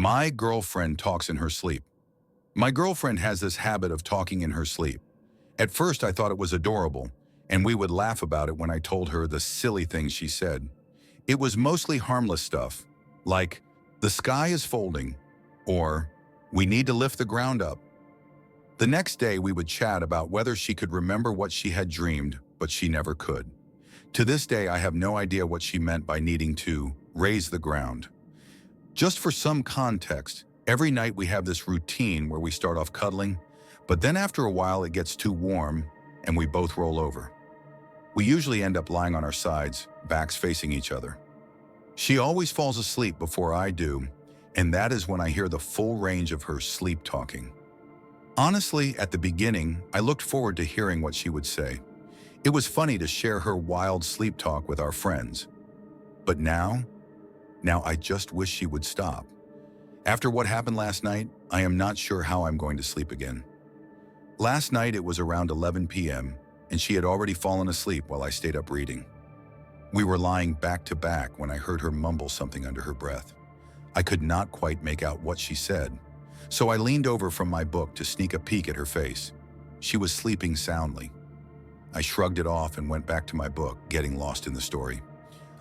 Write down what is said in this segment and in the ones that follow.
My girlfriend talks in her sleep. My girlfriend has this habit of talking in her sleep. At first, I thought it was adorable, and we would laugh about it when I told her the silly things she said. It was mostly harmless stuff, like, the sky is folding, or, we need to lift the ground up. The next day, we would chat about whether she could remember what she had dreamed, but she never could. To this day, I have no idea what she meant by needing to raise the ground. Just for some context, every night we have this routine where we start off cuddling, but then after a while it gets too warm and we both roll over. We usually end up lying on our sides, backs facing each other. She always falls asleep before I do, and that is when I hear the full range of her sleep talking. Honestly, at the beginning, I looked forward to hearing what she would say. It was funny to share her wild sleep talk with our friends. But now I just wish she would stop. After what happened last night, I am not sure how I'm going to sleep again. Last night it was around 11 p.m., and she had already fallen asleep while I stayed up reading. We were lying back to back when I heard her mumble something under her breath. I could not quite make out what she said, so I leaned over from my book to sneak a peek at her face. She was sleeping soundly. I shrugged it off and went back to my book, getting lost in the story.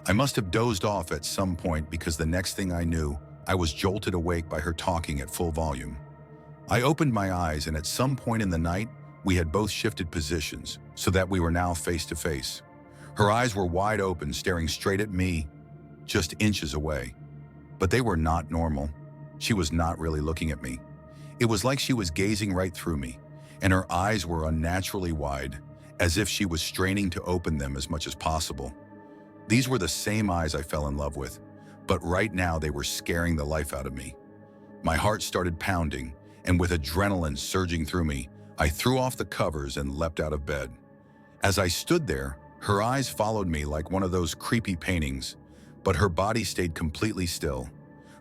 I must have dozed off at some point because the next thing I knew, I was jolted awake by her talking at full volume. I opened my eyes, and at some point in the night, we had both shifted positions so that we were now face to face. Her eyes were wide open, staring straight at me, just inches away. But they were not normal. She was not really looking at me. It was like she was gazing right through me, and her eyes were unnaturally wide, as if she was straining to open them as much as possible. These were the same eyes I fell in love with, but right now they were scaring the life out of me. My heart started pounding, and with adrenaline surging through me, I threw off the covers and leapt out of bed. As I stood there, her eyes followed me like one of those creepy paintings, but her body stayed completely still.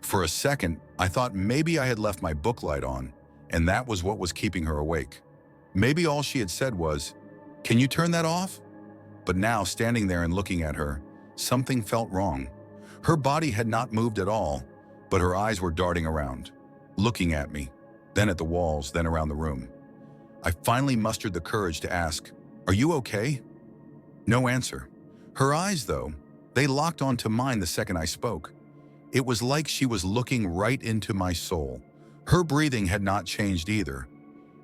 For a second, I thought maybe I had left my book light on, and that was what was keeping her awake. Maybe all she had said was, "Can you turn that off?" But now, standing there and looking at her, something felt wrong. Her body had not moved at all, but her eyes were darting around, looking at me, then at the walls, then around the room. I finally mustered the courage to ask, "Are you okay?" No answer. Her eyes, though, they locked onto mine the second I spoke. It was like she was looking right into my soul. Her breathing had not changed either.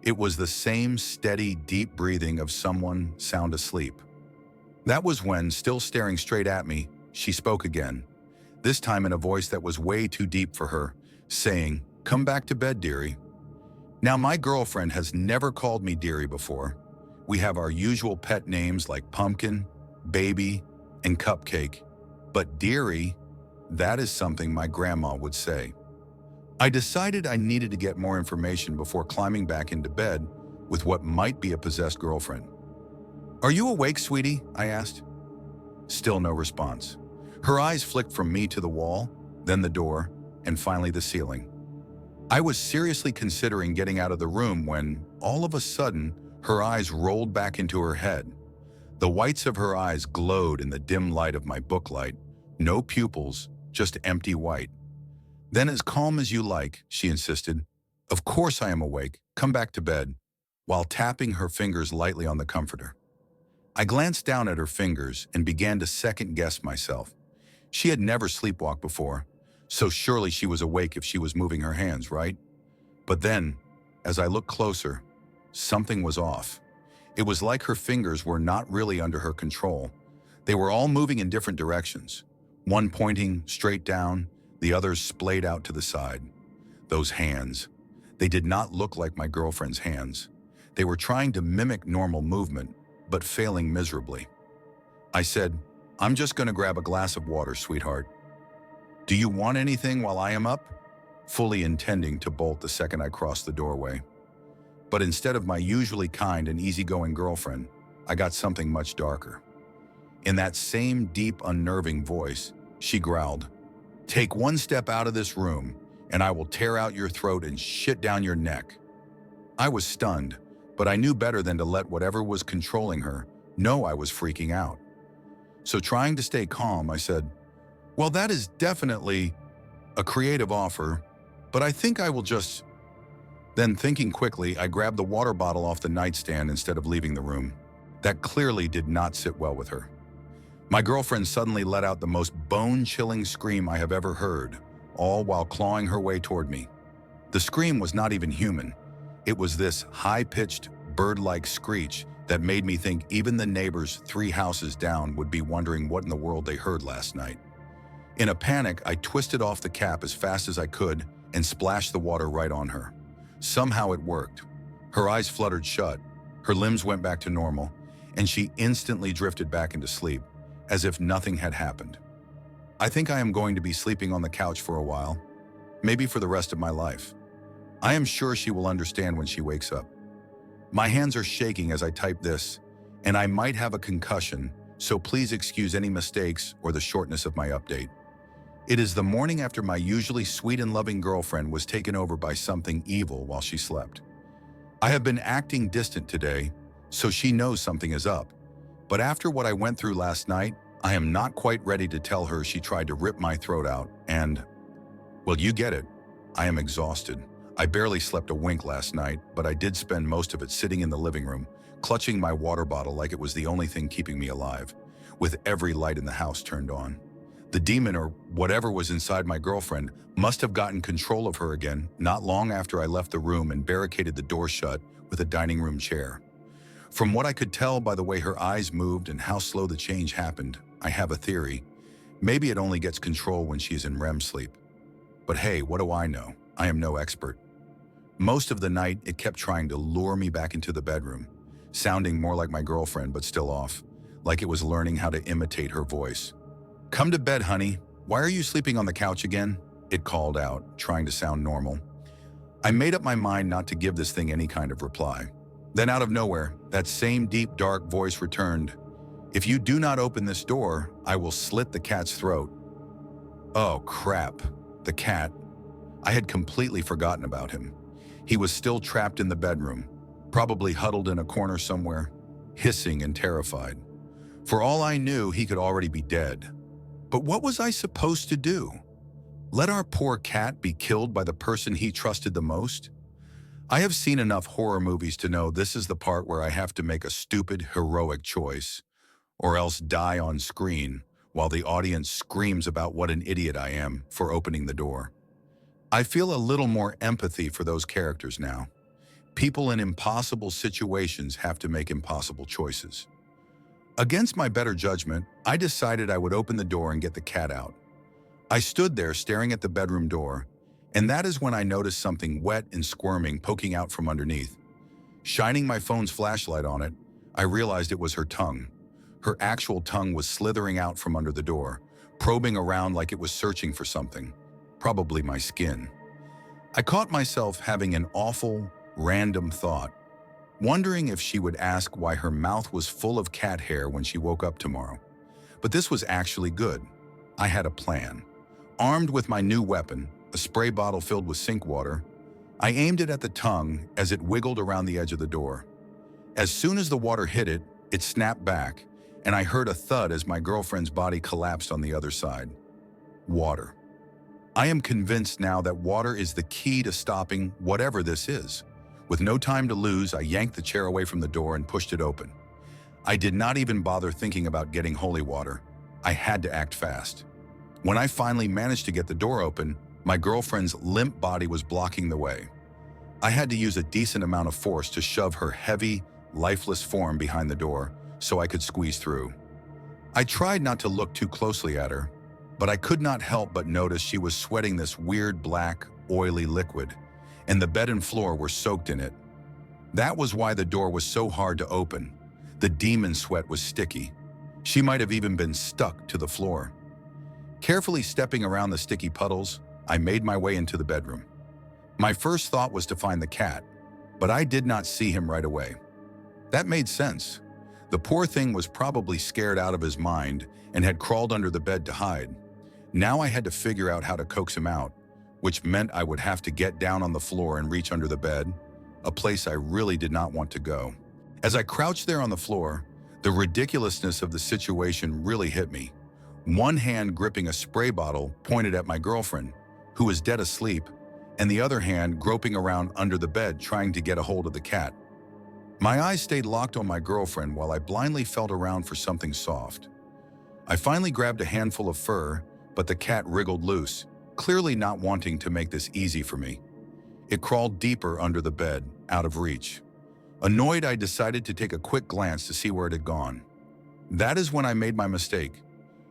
It was the same steady, deep breathing of someone sound asleep. That was when, still staring straight at me, she spoke again, this time in a voice that was way too deep for her, saying, "Come back to bed, dearie." Now, my girlfriend has never called me dearie before. We have our usual pet names like Pumpkin, Baby, and Cupcake, but dearie, that is something my grandma would say. I decided I needed to get more information before climbing back into bed with what might be a possessed girlfriend. "Are you awake, sweetie?" I asked. Still no response. Her eyes flicked from me to the wall, then the door, and finally the ceiling. I was seriously considering getting out of the room when, all of a sudden, her eyes rolled back into her head. The whites of her eyes glowed in the dim light of my book light. No pupils, just empty white. Then, as calm as you like, she insisted, "Of course I am awake. Come back to bed," while tapping her fingers lightly on the comforter. I glanced down at her fingers and began to second-guess myself. She had never sleepwalked before, so surely she was awake if she was moving her hands, right? But then, as I looked closer, something was off. It was like her fingers were not really under her control. They were all moving in different directions, one pointing straight down, the others splayed out to the side. Those hands. They did not look like my girlfriend's hands. They were trying to mimic normal movement, but failing miserably. I said, "I'm just going to grab a glass of water, sweetheart. Do you want anything while I am up?" Fully intending to bolt the second I crossed the doorway. But instead of my usually kind and easygoing girlfriend, I got something much darker. In that same deep, unnerving voice, she growled, "Take one step out of this room, and I will tear out your throat and shit down your neck." I was stunned, but I knew better than to let whatever was controlling her know I was freaking out. So trying to stay calm, I said, "Well, that is definitely a creative offer, but I think I will just... Then, thinking quickly, I grabbed the water bottle off the nightstand instead of leaving the room. That clearly did not sit well with her. My girlfriend suddenly let out the most bone-chilling scream I have ever heard, all while clawing her way toward me. The scream was not even human. It was this high-pitched, bird-like screech that made me think even the neighbors 3 houses down would be wondering what in the world they heard last night. In a panic, I twisted off the cap as fast as I could and splashed the water right on her. Somehow it worked. Her eyes fluttered shut, her limbs went back to normal, and she instantly drifted back into sleep, as if nothing had happened. I think I am going to be sleeping on the couch for a while, maybe for the rest of my life. I am sure she will understand when she wakes up. My hands are shaking as I type this, and I might have a concussion, so please excuse any mistakes or the shortness of my update. It is the morning after my usually sweet and loving girlfriend was taken over by something evil while she slept. I have been acting distant today, so she knows something is up. But after what I went through last night, I am not quite ready to tell her she tried to rip my throat out and... Well, you get it. I am exhausted. I barely slept a wink last night, but I did spend most of it sitting in the living room, clutching my water bottle like it was the only thing keeping me alive, with every light in the house turned on. The demon, or whatever was inside my girlfriend, must have gotten control of her again not long after I left the room and barricaded the door shut with a dining room chair. From what I could tell by the way her eyes moved and how slow the change happened, I have a theory. Maybe it only gets control when she's in REM sleep. But hey, what do I know? I am no expert. Most of the night, it kept trying to lure me back into the bedroom, sounding more like my girlfriend but still off, like it was learning how to imitate her voice. "Come to bed, honey. Why are you sleeping on the couch again?" it called out, trying to sound normal. I made up my mind not to give this thing any kind of reply. Then out of nowhere, that same deep, dark voice returned. "If you do not open this door, I will slit the cat's throat." Oh, crap. The cat. I had completely forgotten about him. He was still trapped in the bedroom, probably huddled in a corner somewhere, hissing and terrified. For all I knew, he could already be dead. But what was I supposed to do? Let our poor cat be killed by the person he trusted the most? I have seen enough horror movies to know this is the part where I have to make a stupid, heroic choice, or else die on screen while the audience screams about what an idiot I am for opening the door. I feel a little more empathy for those characters now. People in impossible situations have to make impossible choices. Against my better judgment, I decided I would open the door and get the cat out. I stood there staring at the bedroom door, and that is when I noticed something wet and squirming poking out from underneath. Shining my phone's flashlight on it, I realized it was her tongue. Her actual tongue was slithering out from under the door, probing around like it was searching for something, probably my skin. I caught myself having an awful, random thought, wondering if she would ask why her mouth was full of cat hair when she woke up tomorrow. But this was actually good. I had a plan. Armed with my new weapon, a spray bottle filled with sink water, I aimed it at the tongue as it wiggled around the edge of the door. As soon as the water hit it, it snapped back, and I heard a thud as my girlfriend's body collapsed on the other side. Water. I am convinced now that water is the key to stopping whatever this is. With no time to lose, I yanked the chair away from the door and pushed it open. I did not even bother thinking about getting holy water. I had to act fast. When I finally managed to get the door open, my girlfriend's limp body was blocking the way. I had to use a decent amount of force to shove her heavy, lifeless form behind the door so I could squeeze through. I tried not to look too closely at her, but I could not help but notice she was sweating this weird black, oily liquid, and the bed and floor were soaked in it. That was why the door was so hard to open. The demon sweat was sticky. She might have even been stuck to the floor. Carefully stepping around the sticky puddles, I made my way into the bedroom. My first thought was to find the cat, but I did not see him right away. That made sense. The poor thing was probably scared out of his mind and had crawled under the bed to hide. Now I had to figure out how to coax him out, which meant I would have to get down on the floor and reach under the bed, a place I really did not want to go. As I crouched there on the floor, the ridiculousness of the situation really hit me. One hand gripping a spray bottle pointed at my girlfriend, who was dead asleep, and the other hand groping around under the bed trying to get a hold of the cat. My eyes stayed locked on my girlfriend while I blindly felt around for something soft. I finally grabbed a handful of fur, but the cat wriggled loose, clearly not wanting to make this easy for me. It crawled deeper under the bed, out of reach. Annoyed, I decided to take a quick glance to see where it had gone. That is when I made my mistake.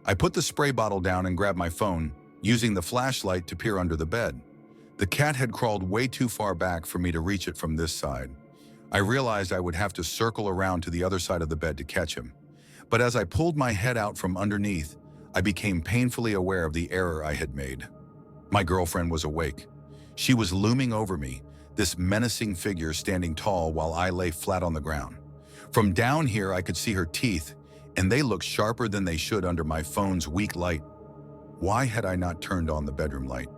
I put the spray bottle down and grabbed my phone, using the flashlight to peer under the bed. The cat had crawled way too far back for me to reach it from this side. I realized I would have to circle around to the other side of the bed to catch him. But as I pulled my head out from underneath, I became painfully aware of the error I had made. My girlfriend was awake. She was looming over me, this menacing figure standing tall while I lay flat on the ground. From down here, I could see her teeth, and they looked sharper than they should under my phone's weak light. Why had I not turned on the bedroom light?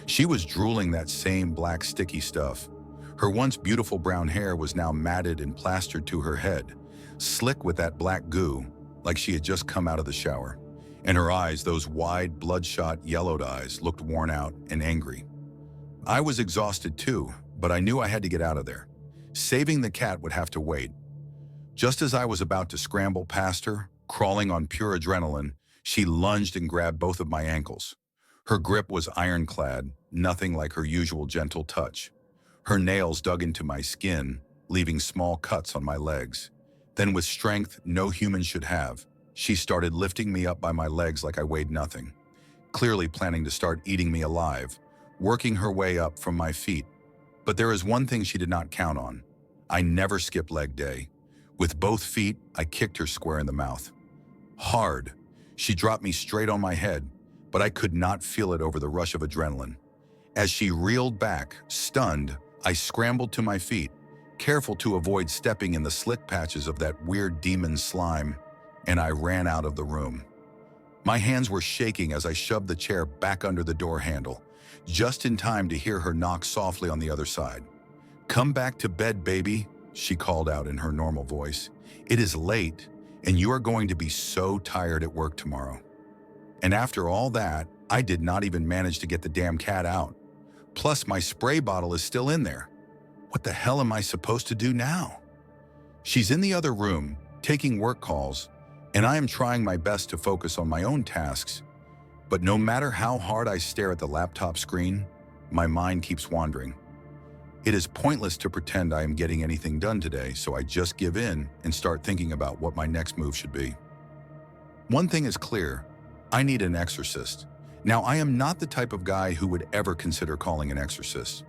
She was drooling that same black sticky stuff. Her once beautiful brown hair was now matted and plastered to her head, slick with that black goo, like she had just come out of the shower. And her eyes, those wide, bloodshot, yellowed eyes, looked worn out and angry. I was exhausted too, but I knew I had to get out of there. Saving the cat would have to wait. Just as I was about to scramble past her, crawling on pure adrenaline, she lunged and grabbed both of my ankles. Her grip was ironclad, nothing like her usual gentle touch. Her nails dug into my skin, leaving small cuts on my legs. Then with strength no human should have, she started lifting me up by my legs like I weighed nothing, clearly planning to start eating me alive, working her way up from my feet. But there is one thing she did not count on. I never skip leg day. With both feet, I kicked her square in the mouth. Hard. She dropped me straight on my head, but I could not feel it over the rush of adrenaline. As she reeled back, stunned, I scrambled to my feet, careful to avoid stepping in the slick patches of that weird demon slime, and I ran out of the room. My hands were shaking as I shoved the chair back under the door handle, just in time to hear her knock softly on the other side. "Come back to bed, baby," she called out in her normal voice. "It is late, and you are going to be so tired at work tomorrow." And after all that, I did not even manage to get the damn cat out. Plus, my spray bottle is still in there. What the hell am I supposed to do now? She's in the other room, taking work calls, and I am trying my best to focus on my own tasks. But no matter how hard I stare at the laptop screen, my mind keeps wandering. It is pointless to pretend I am getting anything done today, so I just give in and start thinking about what my next move should be. One thing is clear, I need an exorcist. Now, I am not the type of guy who would ever consider calling an exorcist.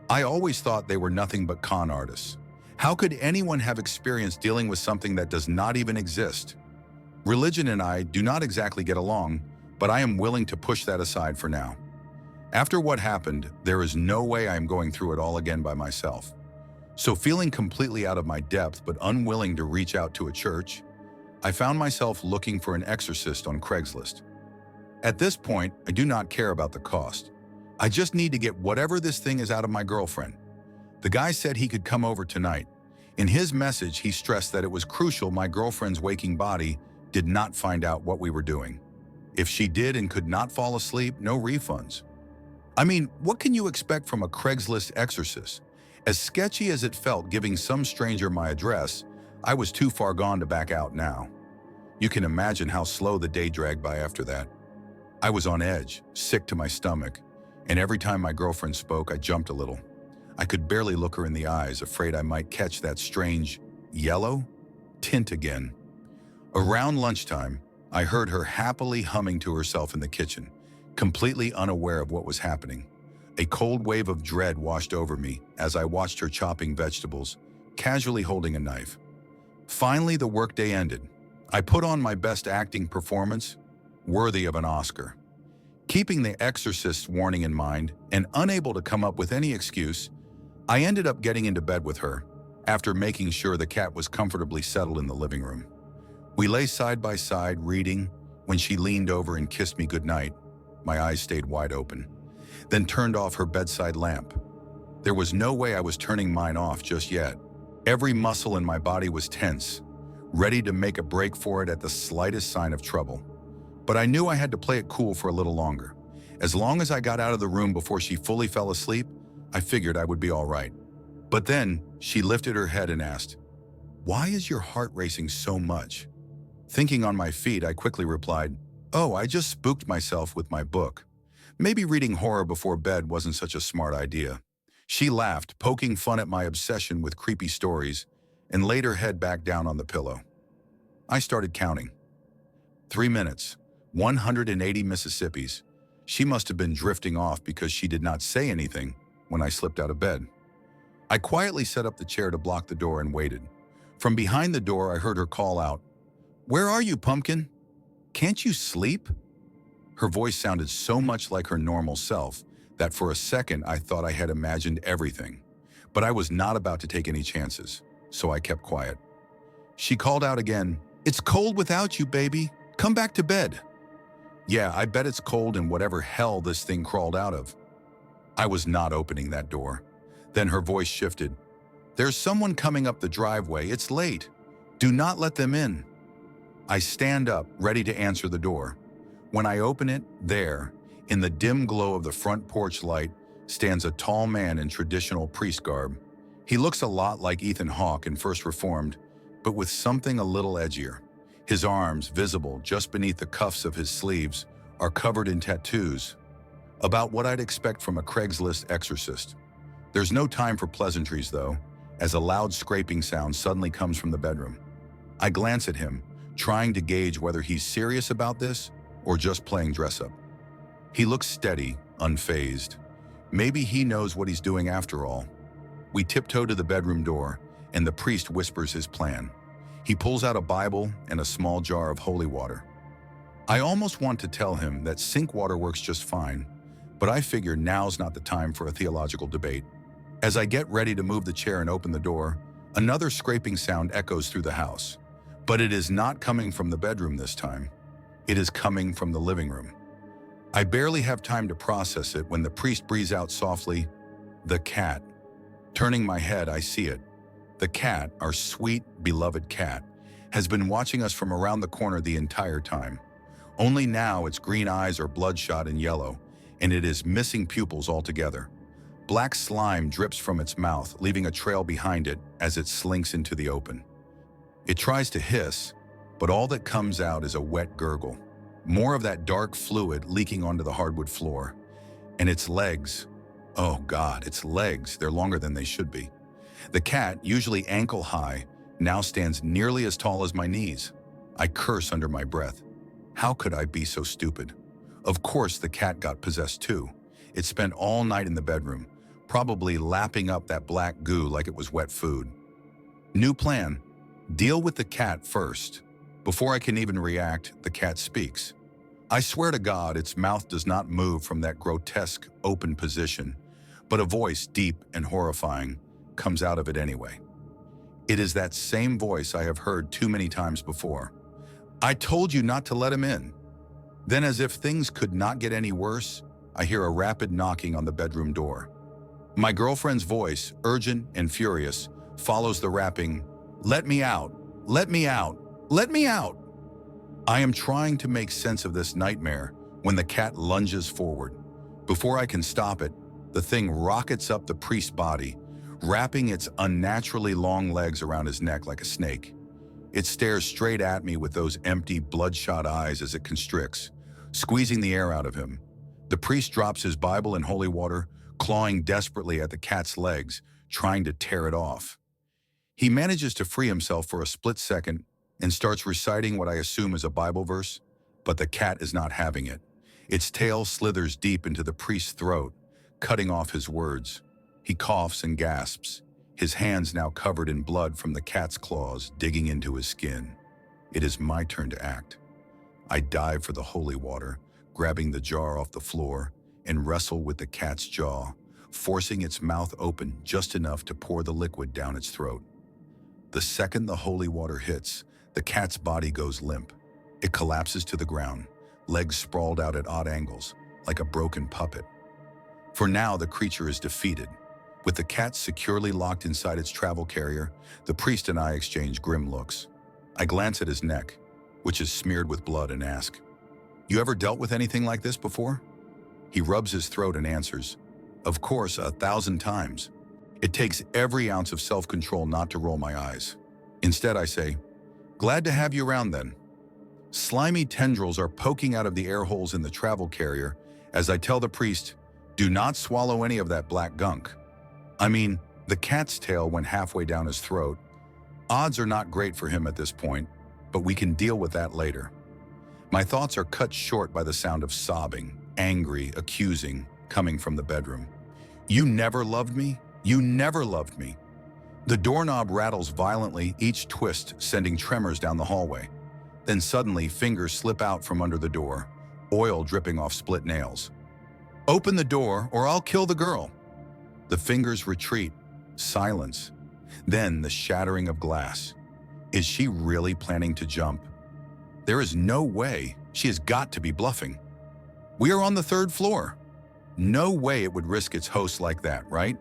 I always thought they were nothing but con artists. How could anyone have experience dealing with something that does not even exist? Religion and I do not exactly get along, but I am willing to push that aside for now. After what happened, there is no way I am going through it all again by myself. So feeling completely out of my depth but unwilling to reach out to a church, I found myself looking for an exorcist on Craigslist. At this point, I do not care about the cost. I just need to get whatever this thing is out of my girlfriend. The guy said he could come over tonight. In his message, he stressed that it was crucial my girlfriend's waking body did not find out what we were doing. If she did and could not fall asleep, no refunds. I mean, what can you expect from a Craigslist exorcist? As sketchy as it felt giving some stranger my address, I was too far gone to back out now. You can imagine how slow the day dragged by after that. I was on edge, sick to my stomach, and every time my girlfriend spoke, I jumped a little. I could barely look her in the eyes, afraid I might catch that strange, yellow tint again. Around lunchtime, I heard her happily humming to herself in the kitchen, completely unaware of what was happening. A cold wave of dread washed over me as I watched her chopping vegetables, casually holding a knife. Finally, the workday ended. I put on my best acting performance, worthy of an Oscar. Keeping the exorcist's warning in mind and unable to come up with any excuse, I ended up getting into bed with her after making sure the cat was comfortably settled in the living room. We lay side by side reading when she leaned over and kissed me goodnight. My eyes stayed wide open, then turned off her bedside lamp. There was no way I was turning mine off just yet. Every muscle in my body was tense, ready to make a break for it at the slightest sign of trouble. But I knew I had to play it cool for a little longer. As long as I got out of the room before she fully fell asleep, I figured I would be all right. But then she lifted her head and asked, "Why is your heart racing so much?" Thinking on my feet, I quickly replied, "Oh, I just spooked myself with my book. Maybe reading horror before bed wasn't such a smart idea." She laughed, poking fun at my obsession with creepy stories, and laid her head back down on the pillow. I started counting. 3 minutes, 180 Mississippis. She must have been drifting off because she did not say anything when I slipped out of bed. I quietly set up the chair to block the door and waited. From behind the door, I heard her call out, "Where are you, Pumpkin? Can't you sleep?" Her voice sounded so much like her normal self that for a second I thought I had imagined everything. But I was not about to take any chances, so I kept quiet. She called out again, "It's cold without you, baby. Come back to bed." Yeah, I bet it's cold in whatever hell this thing crawled out of. I was not opening that door. Then her voice shifted. "There's someone coming up the driveway. It's late. Do not let them in." I stand up, ready to answer the door. When I open it, there, in the dim glow of the front porch light, stands a tall man in traditional priest garb. He looks a lot like Ethan Hawke in First Reformed, but with something a little edgier. His arms, visible just beneath the cuffs of his sleeves, are covered in tattoos. About what I'd expect from a Craigslist exorcist. There's no time for pleasantries, though, as a loud scraping sound suddenly comes from the bedroom. I glance at him, trying to gauge whether he's serious about this or just playing dress-up. He looks steady, unfazed. Maybe he knows what he's doing after all. We tiptoe to the bedroom door, and the priest whispers his plan. He pulls out a Bible and a small jar of holy water. I almost want to tell him that sink water works just fine, but I figure now's not the time for a theological debate. As I get ready to move the chair and open the door, another scraping sound echoes through the house. But it is not coming from the bedroom this time. It is coming from the living room. I barely have time to process it when the priest breathes out softly, "The cat." Turning my head, I see it. The cat, our sweet, beloved cat, has been watching us from around the corner the entire time. Only now its green eyes are bloodshot and yellow, and it is missing pupils altogether. Black slime drips from its mouth, leaving a trail behind it as it slinks into the open. It tries to hiss, but all that comes out is a wet gurgle. More of that dark fluid leaking onto the hardwood floor. And its legs, oh God, its legs, they're longer than they should be. The cat, usually ankle high, now stands nearly as tall as my knees. I curse under my breath. How could I be so stupid? Of course the cat got possessed too. It spent all night in the bedroom, probably lapping up that black goo like it was wet food. New plan. Deal with the cat first. Before I can even react, the cat speaks. I swear to God, its mouth does not move from that grotesque, open position, but a voice, deep and horrifying, comes out of it anyway. It is that same voice I have heard too many times before. "I told you not to let him in." Then, as if things could not get any worse, I hear a rapid knocking on the bedroom door. My girlfriend's voice, urgent and furious, follows the rapping, "Let me out! Let me out! Let me out!" I am trying to make sense of this nightmare when the cat lunges forward. Before I can stop it, the thing rockets up the priest's body, wrapping its unnaturally long legs around his neck like a snake. It stares straight at me with those empty, bloodshot eyes as it constricts, squeezing the air out of him. The priest drops his Bible and holy water, clawing desperately at the cat's legs, trying to tear it off. He manages to free himself for a split second and starts reciting what I assume is a Bible verse, but the cat is not having it. Its tail slithers deep into the priest's throat, cutting off his words. He coughs and gasps, his hands now covered in blood from the cat's claws digging into his skin. It is my turn to act. I dive for the holy water, grabbing the jar off the floor, and wrestle with the cat's jaw, forcing its mouth open just enough to pour the liquid down its throat. The second the holy water hits, the cat's body goes limp. It collapses to the ground, legs sprawled out at odd angles, like a broken puppet. For now, the creature is defeated. With the cat securely locked inside its travel carrier, the priest and I exchange grim looks. I glance at his neck, which is smeared with blood, and ask, "You ever dealt with anything like this before?" He rubs his throat and answers, "Of course, 1,000 times." It takes every ounce of self-control not to roll my eyes. Instead, I say, "Glad to have you around then." Slimy tendrils are poking out of the air holes in the travel carrier as I tell the priest, "Do not swallow any of that black gunk." I mean, the cat's tail went halfway down his throat. Odds are not great for him at this point, but we can deal with that later. My thoughts are cut short by the sound of sobbing, angry, accusing, coming from the bedroom. "You never loved me? You never loved me." The doorknob rattles violently, each twist sending tremors down the hallway. Then suddenly, fingers slip out from under the door, oil dripping off split nails. "Open the door or I'll kill the girl." The fingers retreat. Silence. Then the shattering of glass. Is she really planning to jump? There is no way. She has got to be bluffing. We are on the 3rd floor. No way it would risk its host like that, right?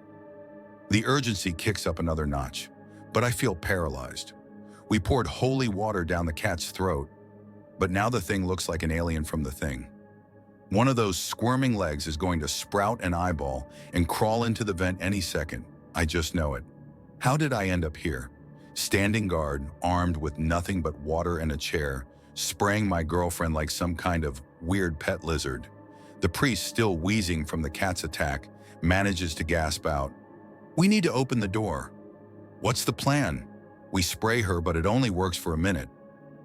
The urgency kicks up another notch, but I feel paralyzed. We poured holy water down the cat's throat, but now the thing looks like an alien from The Thing. One of those squirming legs is going to sprout an eyeball and crawl into the vent any second. I just know it. How did I end up here? Standing guard, armed with nothing but water and a chair, spraying my girlfriend like some kind of weird pet lizard. The priest, still wheezing from the cat's attack, manages to gasp out, "We need to open the door." "What's the plan?" We spray her, but it only works for a minute.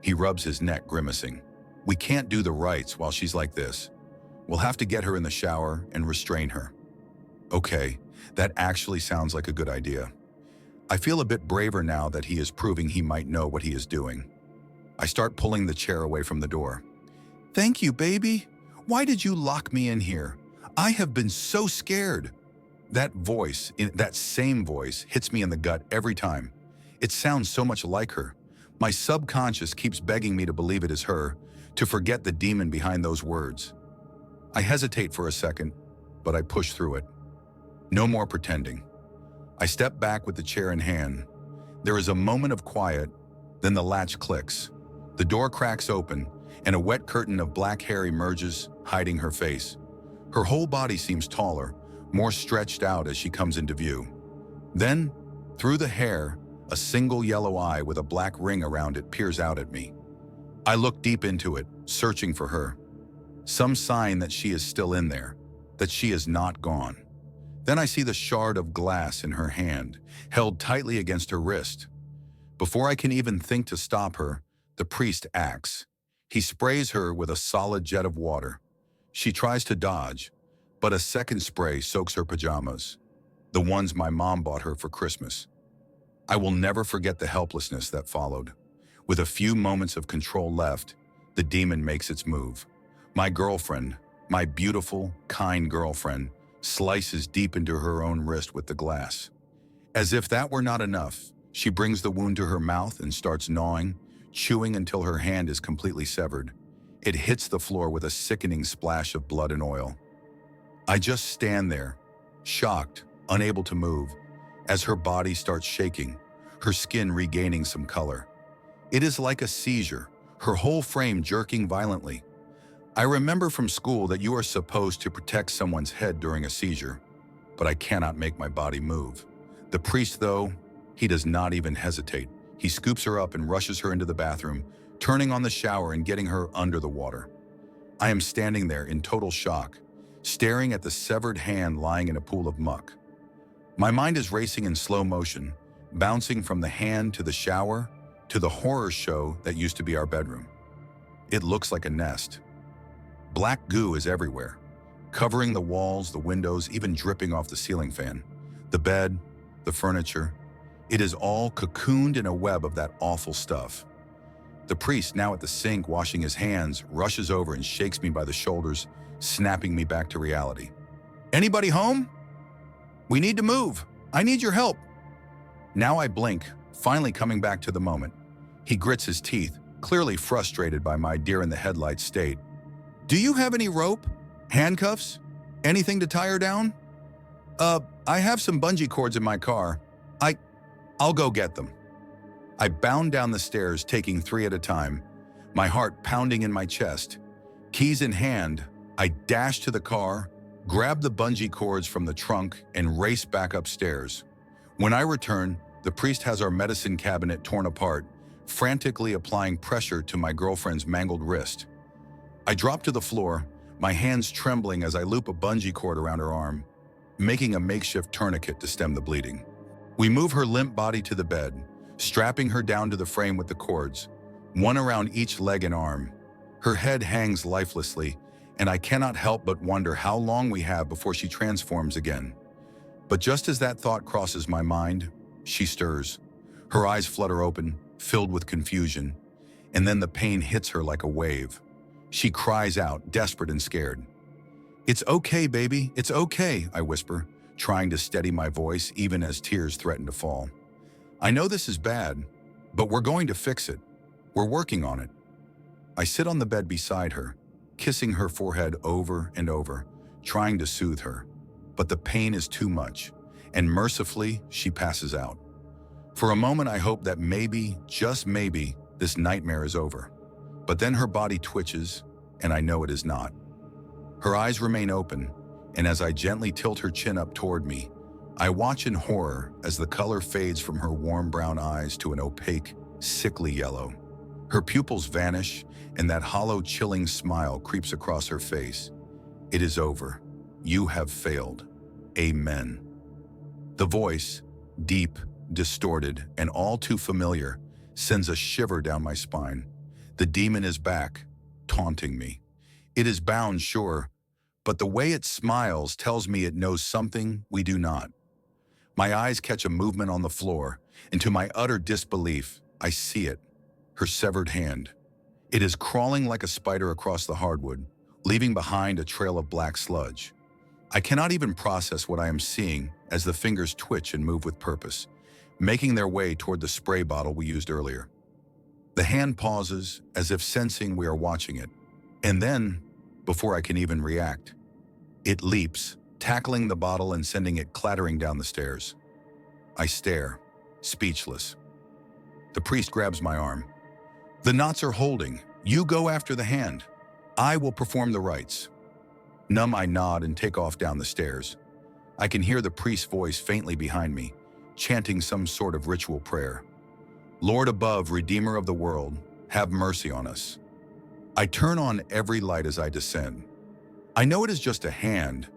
He rubs his neck, grimacing. "We can't do the rites while she's like this. We'll have to get her in the shower and restrain her." Okay, that actually sounds like a good idea. I feel a bit braver now that he is proving he might know what he is doing. I start pulling the chair away from the door. "Thank you, baby. Why did you lock me in here? I have been so scared." That voice, that same voice, hits me in the gut every time. It sounds so much like her. My subconscious keeps begging me to believe it is her, to forget the demon behind those words. I hesitate for a second, but I push through it. No more pretending. I step back with the chair in hand. There is a moment of quiet, then the latch clicks. The door cracks open, and a wet curtain of black hair emerges, hiding her face. Her whole body seems taller, more stretched out as she comes into view. Then, through the hair, a single yellow eye with a black ring around it peers out at me. I look deep into it, searching for her. Some sign that she is still in there, that she is not gone. Then I see the shard of glass in her hand, held tightly against her wrist. Before I can even think to stop her, the priest acts. He sprays her with a solid jet of water. She tries to dodge, but a second spray soaks her pajamas, the ones my mom bought her for Christmas. I will never forget the helplessness that followed. With a few moments of control left, the demon makes its move. My girlfriend, my beautiful, kind girlfriend, slices deep into her own wrist with the glass. As if that were not enough, she brings the wound to her mouth and starts gnawing, chewing until her hand is completely severed. It hits the floor with a sickening splash of blood and oil. I just stand there, shocked, unable to move, as her body starts shaking, her skin regaining some color. It is like a seizure, her whole frame jerking violently. I remember from school that you are supposed to protect someone's head during a seizure, but I cannot make my body move. The priest, though, he does not even hesitate. He scoops her up and rushes her into the bathroom, turning on the shower and getting her under the water. I am standing there in total shock, staring at the severed hand lying in a pool of muck. My mind is racing in slow motion, bouncing from the hand to the shower to the horror show that used to be our bedroom. It looks like a nest. Black goo is everywhere, covering the walls, the windows, even dripping off the ceiling fan. The bed, the furniture, it is all cocooned in a web of that awful stuff. The priest, now at the sink washing his hands, rushes over and shakes me by the shoulders, snapping me back to reality. "Anybody home? We need to move. I need your help." Now I blink, finally coming back to the moment. He grits his teeth, clearly frustrated by my deer-in-the-headlights state. "Do you have any rope? Handcuffs? Anything to tie her down?" I have some bungee cords in my car. I'll go get them." I bound down the stairs, taking 3 at a time, my heart pounding in my chest. Keys in hand, I dash to the car, grab the bungee cords from the trunk, and race back upstairs. When I return, the priest has our medicine cabinet torn apart, frantically applying pressure to my girlfriend's mangled wrist. I drop to the floor, my hands trembling as I loop a bungee cord around her arm, making a makeshift tourniquet to stem the bleeding. We move her limp body to the bed, strapping her down to the frame with the cords, one around each leg and arm. Her head hangs lifelessly, and I cannot help but wonder how long we have before she transforms again. But just as that thought crosses my mind, she stirs. Her eyes flutter open, filled with confusion, and then the pain hits her like a wave. She cries out, desperate and scared. "It's okay, baby, it's okay," I whisper, trying to steady my voice even as tears threaten to fall. "I know this is bad, but we're going to fix it. We're working on it." I sit on the bed beside her, kissing her forehead over and over, trying to soothe her. But the pain is too much, and mercifully, she passes out. For a moment, I hope that maybe, just maybe, this nightmare is over. But then her body twitches, and I know it is not. Her eyes remain open, and as I gently tilt her chin up toward me, I watch in horror as the color fades from her warm brown eyes to an opaque, sickly yellow. Her pupils vanish, and that hollow, chilling smile creeps across her face. "It is over. You have failed. Amen." The voice, deep, distorted, and all too familiar, sends a shiver down my spine. The demon is back, taunting me. It is bound, sure, but the way it smiles tells me it knows something we do not. My eyes catch a movement on the floor, and to my utter disbelief, I see it, her severed hand. It is crawling like a spider across the hardwood, leaving behind a trail of black sludge. I cannot even process what I am seeing as the fingers twitch and move with purpose, making their way toward the spray bottle we used earlier. The hand pauses, as if sensing we are watching it, and then, before I can even react, it leaps, tackling the bottle and sending it clattering down the stairs. I stare, speechless. The priest grabs my arm. "The knots are holding. You go after the hand. I will perform the rites." Numb, I nod and take off down the stairs. I can hear the priest's voice faintly behind me, chanting some sort of ritual prayer. "Lord above, Redeemer of the world, have mercy on us." I turn on every light as I descend. I know it is just a hand,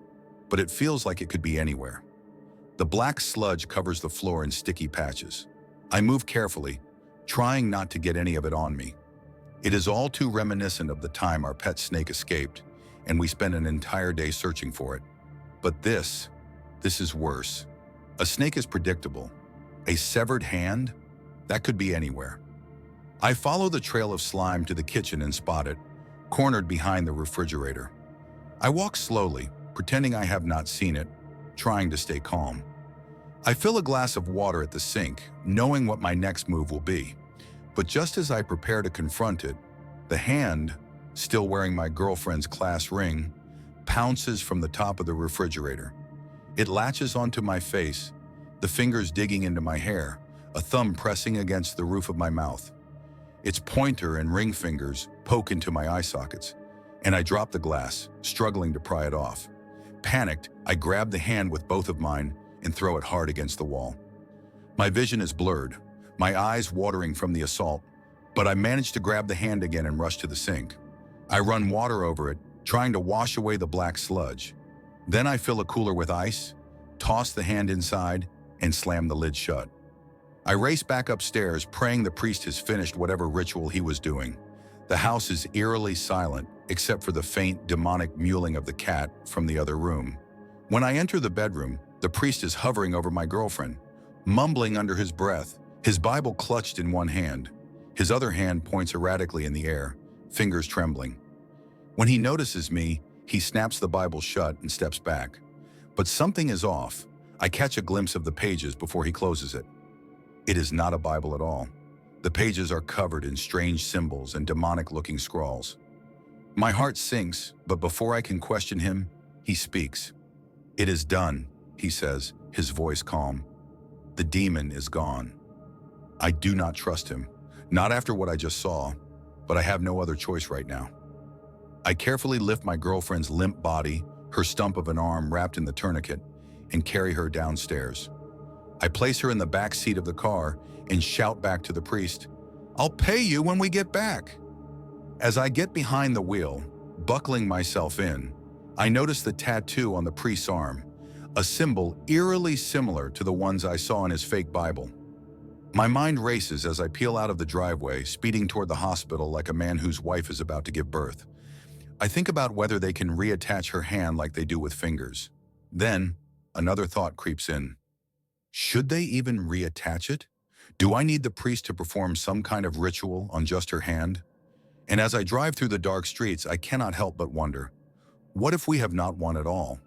but it feels like it could be anywhere. The black sludge covers the floor in sticky patches. I move carefully, trying not to get any of it on me. It is all too reminiscent of the time our pet snake escaped, and we spent an entire day searching for it. But this is worse. A snake is predictable. A severed hand? That could be anywhere. I follow the trail of slime to the kitchen and spot it, cornered behind the refrigerator. I walk slowly, pretending I have not seen it, trying to stay calm. I fill a glass of water at the sink, knowing what my next move will be. But just as I prepare to confront it, the hand, still wearing my girlfriend's class ring, pounces from the top of the refrigerator. It latches onto my face, the fingers digging into my hair, a thumb pressing against the roof of my mouth. Its pointer and ring fingers poke into my eye sockets, and I drop the glass, struggling to pry it off. Panicked, I grab the hand with both of mine and throw it hard against the wall. My vision is blurred, my eyes watering from the assault, but I manage to grab the hand again and rush to the sink. I run water over it, trying to wash away the black sludge. Then I fill a cooler with ice, toss the hand inside, and slam the lid shut. I race back upstairs, praying the priest has finished whatever ritual he was doing. The house is eerily silent, except for the faint, demonic mewling of the cat from the other room. When I enter the bedroom, the priest is hovering over my girlfriend, mumbling under his breath, his Bible clutched in one hand. His other hand points erratically in the air, fingers trembling. When he notices me, he snaps the Bible shut and steps back. But something is off. I catch a glimpse of the pages before he closes it. It is not a Bible at all. The pages are covered in strange symbols and demonic-looking scrawls. My heart sinks, but before I can question him, he speaks. "It is done," he says, his voice calm. "The demon is gone." I do not trust him, not after what I just saw, but I have no other choice right now. I carefully lift my girlfriend's limp body, her stump of an arm wrapped in the tourniquet, and carry her downstairs. I place her in the back seat of the car and shout back to the priest, "I'll pay you when we get back." As I get behind the wheel, buckling myself in, I notice the tattoo on the priest's arm, a symbol eerily similar to the ones I saw in his fake Bible. My mind races as I peel out of the driveway, speeding toward the hospital like a man whose wife is about to give birth. I think about whether they can reattach her hand like they do with fingers. Then, another thought creeps in. Should they even reattach it? Do I need the priest to perform some kind of ritual on just her hand? And as I drive through the dark streets, I cannot help but wonder, what if we have not won at all?